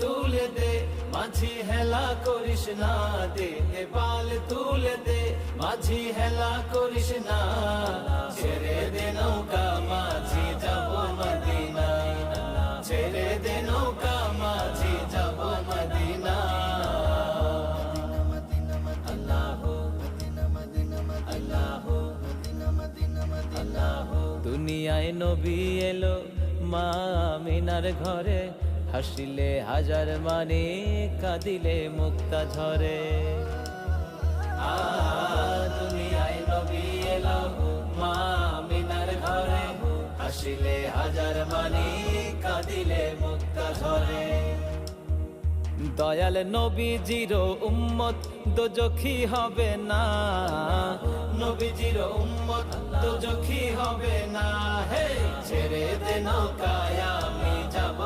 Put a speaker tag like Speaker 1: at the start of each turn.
Speaker 1: তুলে দে, মাঝি হেলা করিস না, দেহে বাল তুলে দে, মাঝি হেলা করিস না, ছেড়ে দে নৌকা মাঝি যাব মদিনা, ছেড়ে দে নৌকা মাঝি যাব মদিনা। দুনিয়ায় নবী এলো মা আমিনার ঘরে, হাসিলে হাজার মানে কাঁদিলে মুক্তা ঝরে। দুনিয়ায় নবী এলো মা আমিনার ঘরে, হাসিলে হাজার মানে কাঁদিলে মুক্তা ঝরে। দয়াল নবীজির উম্মত দোজখী হবে না, নবীজির উম্মত দোজখী হবে না। হে ছেড়ে দে নৌকায় আমি যাব